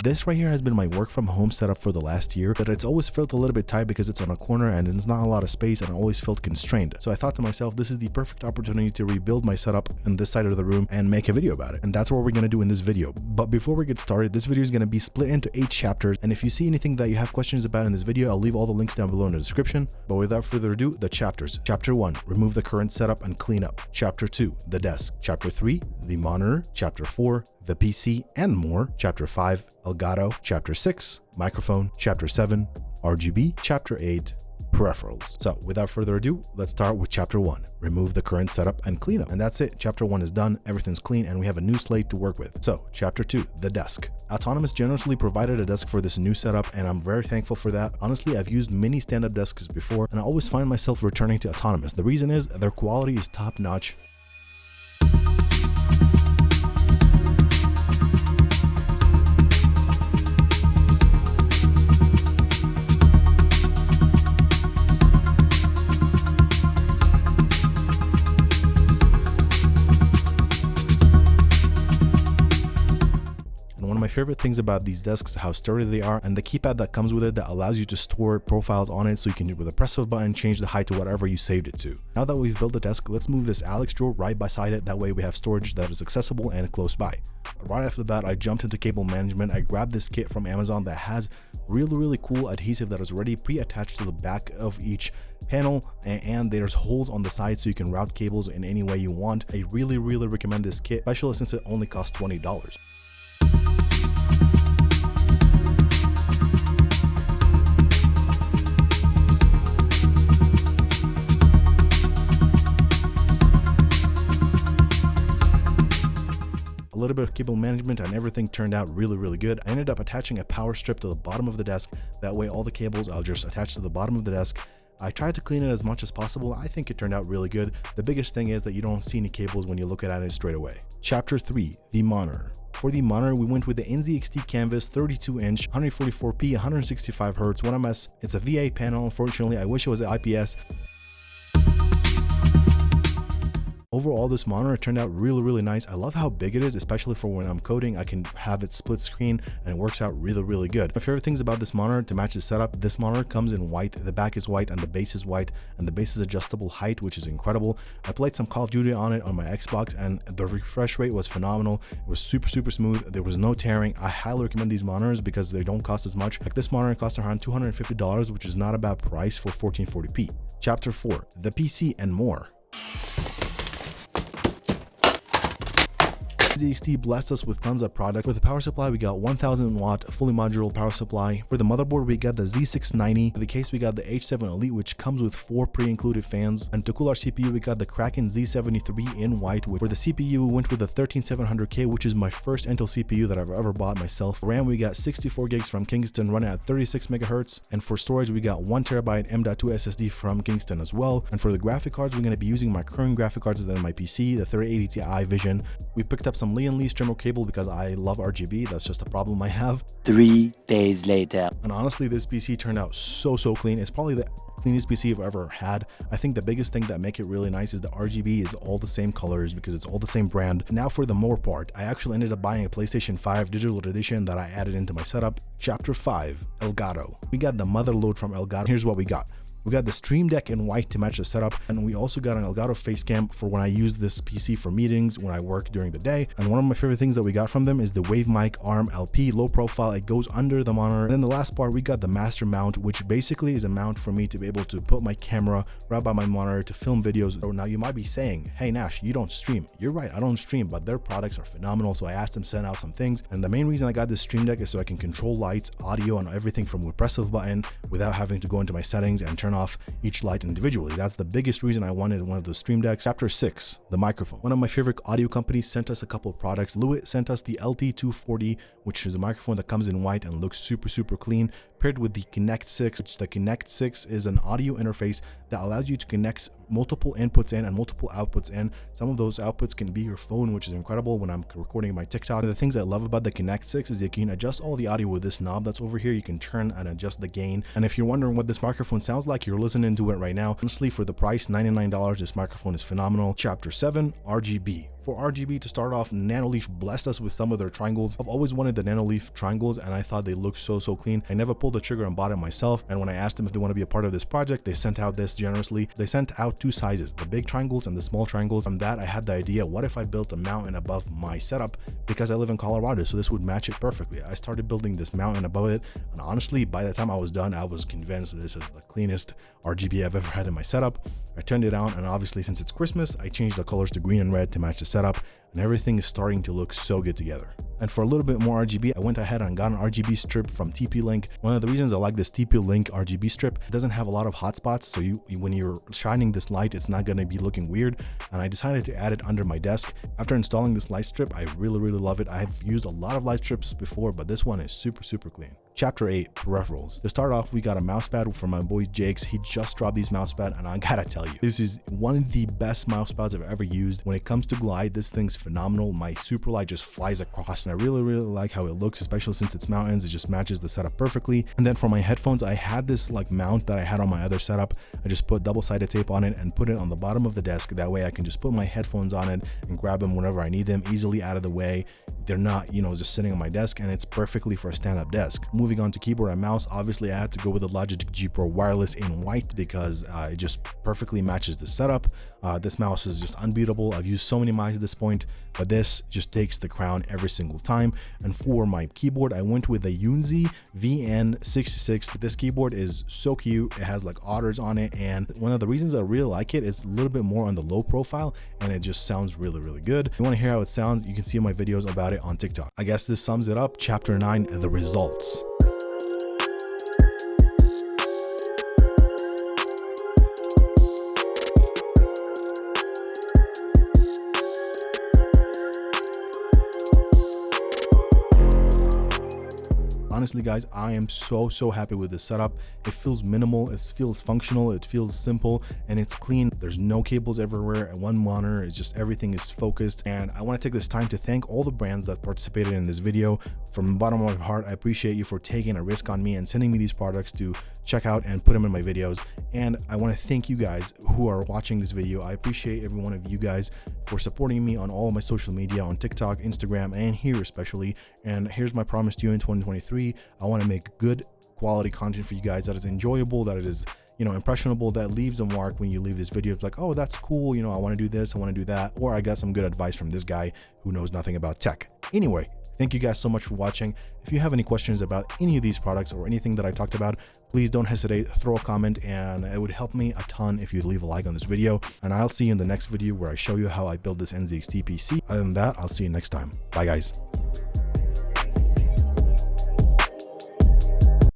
This right here has been my work from home setup for the last year, but it's always felt a little bit tight because it's on a corner and it's not a lot of space, and I always felt constrained. So I thought to myself, this is the perfect opportunity to rebuild my setup in this side of the room and make a video about it. And that's what we're going to do in this video. But before we get started, this video is going to be split into 8 chapters. And if you see anything that you have questions about in this video, I'll leave all the links down below in the description. But without further ado, the chapters. Chapter 1, remove the current setup and clean up. Chapter 2, the desk. Chapter 3, the monitor. Chapter 4, the PC and more. Chapter 5, Elgato. Chapter 6, microphone. Chapter 7, RGB. Chapter 8, peripherals. So without further ado, let's start with chapter 1, remove the current setup and clean up. And that's it. Chapter 1 is done, everything's clean, and we have a new slate to work with. So chapter 2, the desk. Autonomous generously provided a desk for this new setup, and I'm very thankful for that. Honestly, I've used many stand-up desks before, and I always find myself returning to Autonomous. The reason is their quality is top-notch. One of my favorite things about these desks is how sturdy they are, and the keypad that comes with it that allows you to store profiles on it, so you can, with a press of a button, change the height to whatever you saved it to. Now that we've built the desk, let's move this Alex drawer right beside it. That way we have storage that is accessible and close by. Right off the bat, I jumped into cable management. I grabbed this kit from Amazon that has really cool adhesive that is already pre-attached to the back of each panel, and there's holes on the side so you can route cables in any way you want. I really recommend this kit, especially since it only costs $20. A little bit of cable management and everything turned out really good. I ended up attaching a power strip to the bottom of the desk. That way all the cables I'll just attach to the bottom of the desk. I tried to clean it as much as possible. I think it turned out really good. The biggest thing is that you don't see any cables when you look at it straight away. Chapter 3, the monitor. For the monitor, we went with the NZXT Canvas 32-inch, 144p, 165Hz, 1ms. It's a VA panel. Unfortunately, I wish it was an IPS. Overall, this monitor turned out really nice. I love how big it is, especially for when I'm coding. I can have it split screen and it works out really good. My favorite things about this monitor to match the setup, this monitor comes in white, the back is white and the base is white, and the base is adjustable height, which is incredible. I played some Call of Duty on it on my Xbox, and the refresh rate was phenomenal. It was super smooth. There was no tearing. I highly recommend these monitors because they don't cost as much. Like this monitor costs around $250, which is not a bad price for 1440p. Chapter 4, the PC and more. NZXT blessed us with tons of product. For the power supply, we got 1000 watt fully modular power supply. For the motherboard, we got the Z690. For the case, we got the H7 Elite, which comes with 4 pre-included fans. And to cool our CPU, we got the Kraken Z73 in white. For the CPU, we went with the 13700K, which is my first Intel CPU that I've ever bought myself. For RAM, we got 64 gigs from Kingston running at 36 megahertz. And for storage, we got 1 terabyte M.2 SSD from Kingston as well. And for the graphic cards, we're going to be using my current graphic cards that are on my PC, the 3080 Ti Vision. We picked up some Lee & Lee thermal cable because I love RGB. That's just a problem I have. 3 days later. And honestly, this PC turned out so clean. It's probably the cleanest PC I've ever had. I think the biggest thing that make it really nice is the RGB is all the same colors because it's all the same brand. Now for the more part, I actually ended up buying a PlayStation 5 digital edition that I added into my setup. Chapter 5, Elgato. We got the motherload from Elgato. Here's what we got. We got the Stream Deck in white to match the setup, and we also got an Elgato face cam for when I use this PC for meetings when I work during the day. And one of my favorite things that we got from them is the Wave Mic Arm LP, low profile. It goes under the monitor. And then the last part, we got the master mount, which basically is a mount for me to be able to put my camera right by my monitor to film videos. So now you might be saying, hey Nash, you don't stream. You're right, I don't stream, but their products are phenomenal. So I asked them to send out some things, and the main reason I got this Stream Deck is so I can control lights, audio, and everything from a press of a button without having to go into my settings and turn off each light individually. That's the biggest reason I wanted one of those Stream Decks. Chapter 6, the microphone. One of my favorite audio companies sent us a couple of products. Lewitt sent us the LT240, which is a microphone that comes in white and looks super clean, paired with the Connect 6, which the Connect 6 is an audio interface that allows you to connect multiple inputs in and multiple outputs in. Some of those outputs can be your phone, which is incredible when I'm recording my TikTok. The things I love about the Connect 6 is you can adjust all the audio with this knob that's over here. You can turn and adjust the gain. And if you're wondering what this microphone sounds like, like you're listening to it right now. Honestly, for the price, $99, this microphone is phenomenal. Chapter 7, RGB. For RGB, to start off, Nanoleaf blessed us with some of their triangles. I've always wanted the Nanoleaf triangles and I thought they looked so clean. I never pulled the trigger and bought it myself, and when I asked them if they want to be a part of this project, they sent out this generously. They sent out 2 sizes, the big triangles and the small triangles. From that, I had the idea, what if I built a mountain above my setup, because I live in Colorado, so this would match it perfectly. I started building this mountain above it, and honestly, by the time I was done, I was convinced that this is the cleanest RGB I've ever had in my setup. I turned it on, and obviously since it's Christmas, I changed the colors to green and red to match the setup, and everything is starting to look so good together. And for a little bit more RGB, I went ahead and got an RGB strip from TP-Link. One of the reasons I like this TP-Link RGB strip, it doesn't have a lot of hotspots, so when you're shining this light, it's not going to be looking weird, and I decided to add it under my desk. After installing this light strip, I really love it. I've used a lot of light strips before, but this one is super clean. Chapter 8, Peripherals. To start off, we got a mousepad from my boy Jakes. He just dropped these mousepad, and I gotta tell you, this is one of the best mousepads I've ever used. When it comes to glide, this thing's phenomenal. My super light just flies across, and I really like how it looks, especially since it's mountains. It just matches the setup perfectly. And then for my headphones, I had this like mount that I had on my other setup. I just put double-sided tape on it and put it on the bottom of the desk. That way I can just put my headphones on it and grab them whenever I need them, easily out of the way. They're not, just sitting on my desk, and it's perfectly for a stand-up desk. Moving on to keyboard and mouse, obviously I had to go with the Logitech G Pro Wireless in white because it just perfectly matches the setup. This mouse is just unbeatable. I've used so many mice at this point, but this just takes the crown every single time. And for my keyboard, I went with the Yunzi VN66. This keyboard is so cute. It has like otters on it, and one of the reasons I really like it is a little bit more on the low profile, and it just sounds really good. If you want to hear how it sounds, you can see my videos about it on TikTok. I guess this sums it up. Chapter 9, the results. Honestly, guys, I am so happy with this setup. It feels minimal, it feels functional, it feels simple, and it's clean. There's no cables everywhere, and one monitor. It's just everything is focused. And I want to take this time to thank all the brands that participated in this video. From the bottom of my heart, I appreciate you for taking a risk on me and sending me these products to check out and put them in my videos. And I want to thank you guys who are watching this video. I appreciate every one of you guys for supporting me on all of my social media, on TikTok, Instagram, and here especially. And here's my promise to you in 2023. I want to make good quality content for you guys that is enjoyable, that it is impressionable, that leaves a mark when you leave this video. It's like, oh, that's cool, I want to do this, I want to do that, or I got some good advice from this guy who knows nothing about tech. Anyway, thank you guys so much for watching. If you have any questions about any of these products or anything that I talked about, please don't hesitate, throw a comment, and it would help me a ton if you leave a like on this video. And I'll see you in the next video where I show you how I build this NZXT PC. Other than that, I'll see you next time. Bye guys.